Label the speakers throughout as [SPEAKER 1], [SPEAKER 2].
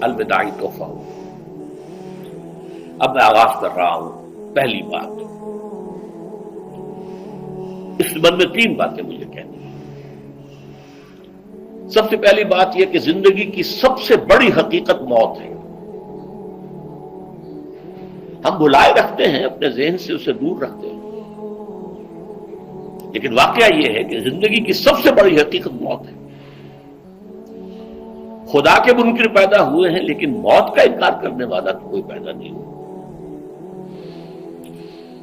[SPEAKER 1] الوداعی تحفہ ہو۔ اب میں آغاز کر رہا ہوں۔ پہلی بات، اس سبب میں 3 باتیں مجھے کہنی ہیں۔ سب سے پہلی بات یہ کہ زندگی کی سب سے بڑی حقیقت موت ہے۔ ہم بھلائے رکھتے ہیں، اپنے ذہن سے اسے دور رکھتے ہیں، لیکن واقعہ یہ ہے کہ زندگی کی سب سے بڑی حقیقت موت ہے۔ خدا کے منکر پیدا ہوئے ہیں، لیکن موت کا انکار کرنے والا تو کوئی پیدا نہیں ہوا۔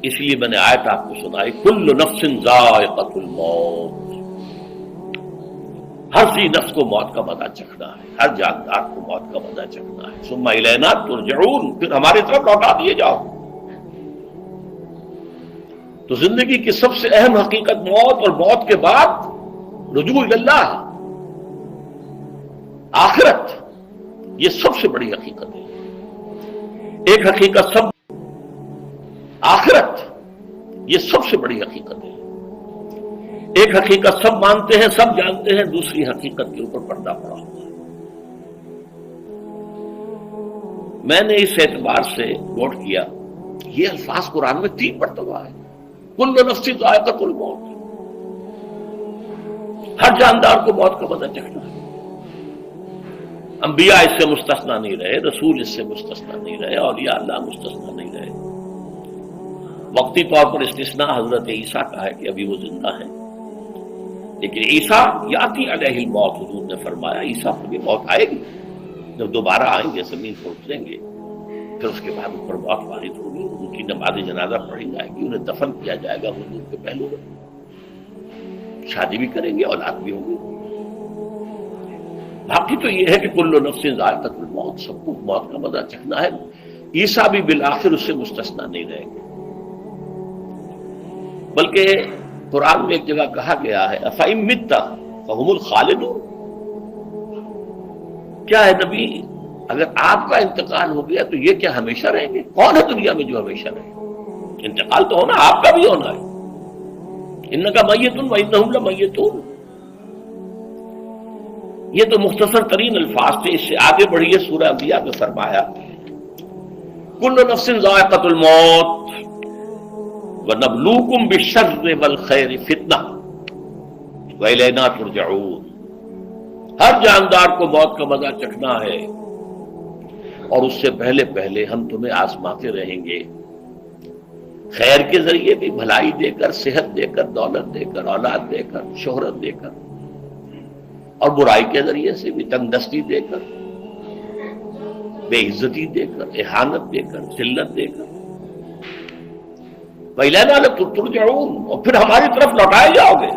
[SPEAKER 1] اس لیے میں نے آیت آپ کو سنائی، کل نفس ذائقۃ الموت، ہر ذی نفس کو موت کا مزہ چکھنا ہے، ہر جاندار کو موت کا مزہ چکھنا ہے۔ ثم الینا ترجعون، پھر ہماری طرف لوٹا دیے جاؤ۔ تو زندگی کی سب سے اہم حقیقت موت، اور موت کے بعد رجوع اللہ، آخرت، یہ سب سے بڑی حقیقت ہے۔ ایک حقیقت سب، آخرت یہ سب سے بڑی حقیقت ہے۔ ایک حقیقت سب مانتے ہیں، سب جانتے ہیں، دوسری حقیقت کے اوپر پردہ پڑا ہوا ہے۔ میں نے اس اعتبار سے نوٹ کیا، یہ الفاظ قرآن میں 3 مرتبہ ہے، کل نفس ذائقۃ الموت، ہر جاندار کو موت کا مزہ چکھنا ہے۔ انبیاء اس سے مستثنا نہیں رہے، رسول اس سے مستثنا نہیں رہے، اولیاء اللہ مستثنا نہیں رہے۔ وقتی طور پر استثناء حضرت عیسیٰ کا ہے کہ ابھی وہ زندہ ہیں، لیکن عیسیٰ یاتی علیہ الموت، حضور نے فرمایا عیسیٰ پر بھی موت آئے گی، جب دوبارہ آئیں گے زمین پر اتریں گے، پھر اس کے بعد اوپر موت وارد ہوگی، ان کی نماز جنازہ پڑھی جائے گی، انہیں دفن کیا جائے گا حضور کے پہلو میں، شادی بھی کریں گے، اولاد بھی ہوگی۔ باقی تو یہ ہے کہ کل نفس ذائقۃ الموت، سب کو موت کا مزہ چکھنا ہے۔ عیسیٰ بھی بالآخر اس سے مستثنا نہیں رہیں گے، بلکہ قرآن میں ایک جگہ کہا گیا ہے أَفَإِن مِتَّ فَهُمُ الْخَالِدُونَ، کیا ہے نبی، اگر آپ کا انتقال ہو گیا تو یہ کیا ہمیشہ رہیں گے؟ کون ہے دنیا میں جو ہمیشہ رہے؟ انتقال تو ہونا، آپ کا بھی ہونا ہے۔ إِنَّكَ مَيِّتٌ وَإِنَّهُمْ لَمَيِّتُونَ، یہ تو مختصر ترین الفاظ تھے۔ اس سے آگے بڑھیے، سورہ انبیاء میں فرمایا کل نفس ذائقۃ الموت وَنَبْلُوكُمْ بِالشَّرِّ وَالْخَيْرِ فِتْنَةً وَإِلَيْنَا تُرْجَعُونَ، ہر جاندار کو موت کا مزہ چکھنا ہے، اور اس سے پہلے پہلے ہم تمہیں آزماتے رہیں گے، خیر کے ذریعے بھی، بھلائی دے کر، صحت دے کر، دولت دے کر، اولاد دے کر، شہرت دے کر، اور برائی کے ذریعے سے بھی، تنگ دستی دے کر، بے عزتی دے کر، اہانت دے کر، ذلت دے کر، وَإِلَيْنَا تُرْجَعُونَ، اور پھر ہماری طرف لوٹائے جاؤ گے۔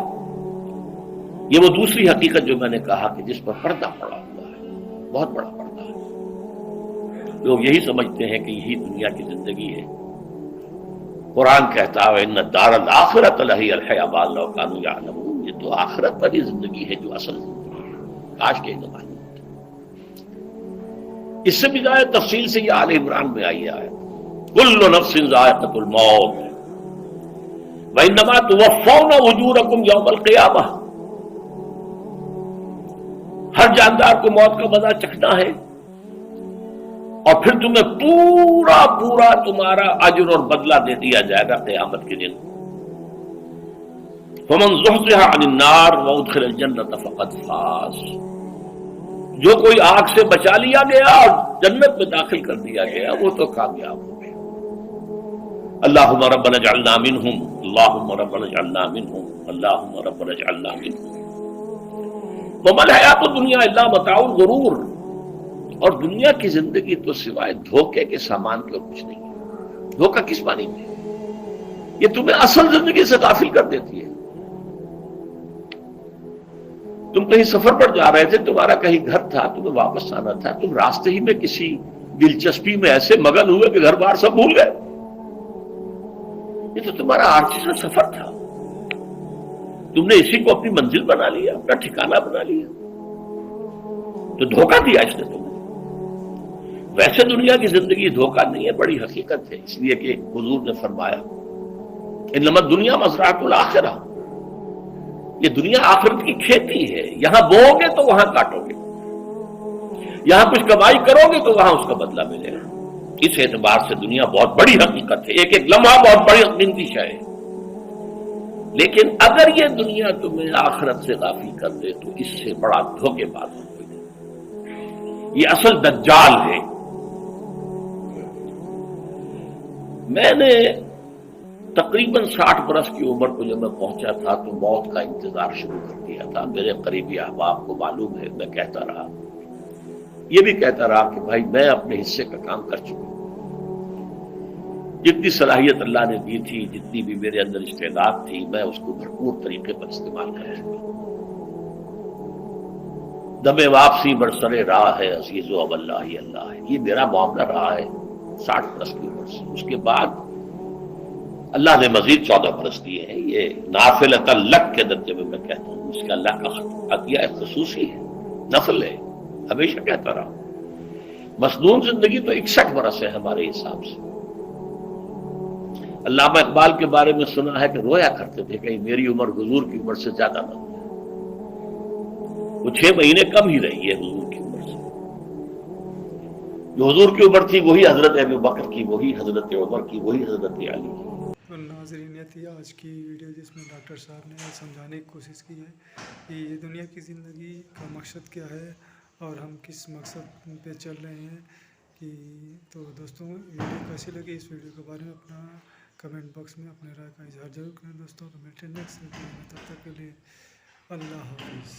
[SPEAKER 1] یہ وہ دوسری حقیقت جو میں نے کہا کہ جس پر پردہ پڑا ہوا ہے، بہت بڑا پردہ ہے۔ لوگ یہی سمجھتے ہیں کہ یہی دنیا کی زندگی ہے۔ قرآن کہتا ہے إِنَّ الدَّارَ الْآخِرَةَ لَهِيَ الْحَيَوَانُ لَوْ كَانُوا يَعْلَمُونَ، یہ تو آخرت والی زندگی ہے جو اصل زندگی ہے، کاش کے زمانے میں۔ اس سے بھی زیادہ تفصیل سے یہ آل عمران میں آئی ہے، كُلُّ نَفْسٍ ذَائِقَةُ الْمَوْتِ وَإِنَّمَا تُوَفَّوْنَ أُجُورَكُمْ يَوْمَ الْقِيَامَةِ، ہر جاندار کو موت کا مزہ چکھنا ہے، اور پھر تمہیں پورا پورا تمہارا اجر اور بدلہ دے دیا جائے گا قیامت کے دن۔ فَمَنْ زُحْزِحَ عَنِ النَّارِ وَأُدْخِلَ الْجَنَّةَ فَقَدْ فَازَ، جو کوئی آگ سے بچا لیا گیا اور جنت میں داخل کر دیا گیا وہ تو کامیاب ہو گیا۔ اللہم ربنا اجعلنا منہم، اللہم ربنا اجعلنا منہم، اللہم ربنا اجعلنا منہم۔ وما الحیات الدنیا الا متاع الغرور، اور دنیا کی زندگی تو سوائے دھوکے کے سامان کے اور کچھ نہیں ہے۔ دھوکہ کس معنی میں؟ یہ تمہیں اصل زندگی سے غافل کر دیتی ہے۔ تم کہیں سفر پر جا رہے تھے، تمہارا کہیں گھر تھا، تمہیں واپس آنا تھا، تم راستے ہی میں کسی دلچسپی میں ایسے مگن ہوئے کہ گھر بار سب بھول گئے۔ یہ تو تمہارا عارضی سا سفر تھا، تم نے اسی کو اپنی منزل بنا لیا، اپنا ٹھکانہ بنا لیا، تو دھوکہ دیا اس نے تمہیں۔ ویسے دنیا کی زندگی دھوکہ نہیں ہے، بڑی حقیقت ہے، اس لیے کہ حضور نے فرمایا انما الدنیا مزرعۃ الآخرہ، یہ دنیا آخرت کی کھیتی ہے، یہاں بوؤ گے تو وہاں کاٹو گے۔ یہاں کچھ کمائی کرو گے تو وہاں اس کا بدلہ ملے گا. اس اعتبار سے دنیا بہت بڑی حقیقت ہے، ایک ایک لمحہ بہت بڑی قیمتی شے ہے. لیکن اگر یہ دنیا تمہیں آخرت سے غافل کر دے تو اس سے بڑا دھوکے باز ہو کوئی. یہ اصل دجال ہے. میں نے تقریباً 60 برس کی عمر کو جب میں پہنچا تھا تو موت کا انتظار شروع کر دیا تھا. میرے قریبی احباب کو معلوم ہے، میں کہتا رہا، یہ بھی کہتا رہا کہ بھائی میں اپنے حصے کا کام کر چکا ہوں. جتنی صلاحیت اللہ نے دی تھی، جتنی بھی میرے اندر استعداد تھی، میں اس کو بھرپور طریقے پر استعمال کر چکا ہوں. دم واپسی برسر راہ ہے عزیز و اب اللہ ہی اللہ ہے. یہ میرا معاملہ رہا ہے 60 برس کی عمر سے. اس کے بعد اللہ نے مزید 14 برس دیے ہیں. یہ نافلۃ لک کے درجے میں کہتا ہوں، اس کا اللہ کا عطیہ خصوصی ہے، نفل ہے. ہمیشہ کہتا رہا مسنون زندگی تو 61 برس ہے ہمارے حساب سے. علامہ اقبال کے بارے میں سنا ہے کہ رویا کرتے تھے کہ میری عمر حضور کی عمر سے زیادہ نہ ہو. وہ 6 مہینے کم ہی رہی ہے حضور کی عمر سے. جو حضور کی عمر تھی وہی حضرت ابو بکر کی، وہی حضرت عمر کی، وہی حضرت علی کی.
[SPEAKER 2] ناظرین، یہ تھی آج کی ویڈیو جس میں ڈاکٹر صاحب نے سمجھانے کی کوشش کی ہے کہ یہ دنیا کی زندگی کا مقصد کیا ہے اور ہم کس مقصد پہ چل رہے ہیں. تو دوستوں، ویڈیو کیسی لگی، اس ویڈیو کے بارے میں اپنا کمنٹ باکس میں اپنے رائے کا اظہار ضرور کریں. دوستوں تو ملتے ہیں نیکسٹ ویڈیو میں، تب تک کے لیے اللہ حافظ.